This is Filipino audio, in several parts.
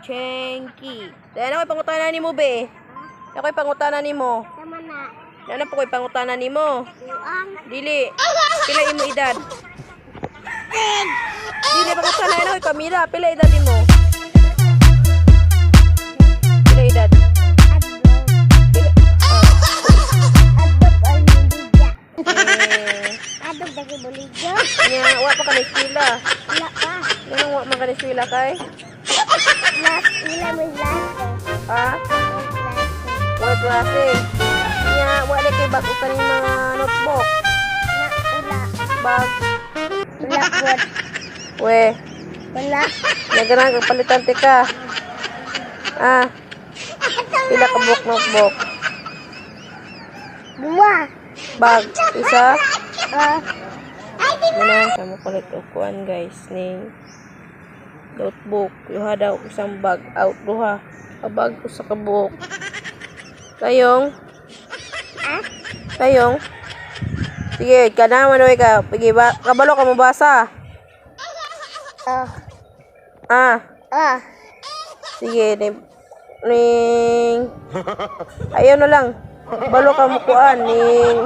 Chenky. Dahil ako'y pangutanan ni mo, be. Ako'y pangutanan ni mo. Sama na. Ano po ko'y pangutanan ni mo? Buang. Dili. Pila imo edad? Dili pangutanan na ko'y kamera. Pila edad mo? Pila edad? Adog dagi buligya. Nya, wa pa ka na eskwela. Wala pa. Ganun wa man ka na eskwela kay? Last ila mo last. Ha? Wa klase. Nya, wa na kay bag utan yung mga notebook. Na ula. Bag. Wala pod. We, Wala. nagaran kag palitante ka. Ah. Pila ka book notebook? Dua. Bag. Isa. Ay, Muna sa mo kulit ukuan guys ning notebook. Luha daw isang bag out luha. Kabag ko sa kabuok. Tayong. Tayong. Sige, kanaman oy ka. Pigi ba kabalo ka mo basa. Ah. Sige, ning ayaw na lang. Balo ka mo kuan ning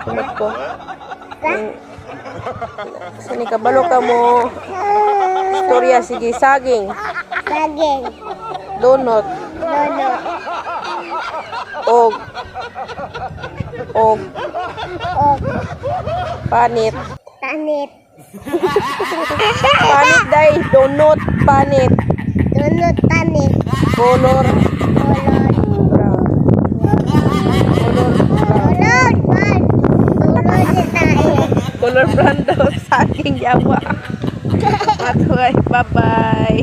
sumat ko. Ning sini ka balo ka mo. Storya sige saging, saging. donut, Dono. og Og. panit. Tanit. Panit day, donut, panit. Donut tanit. Color Kolon. brown. Color brown. Kolon. Man. Kolon di tayo. Color brown daw saging yawa. Matuay, bye-bye.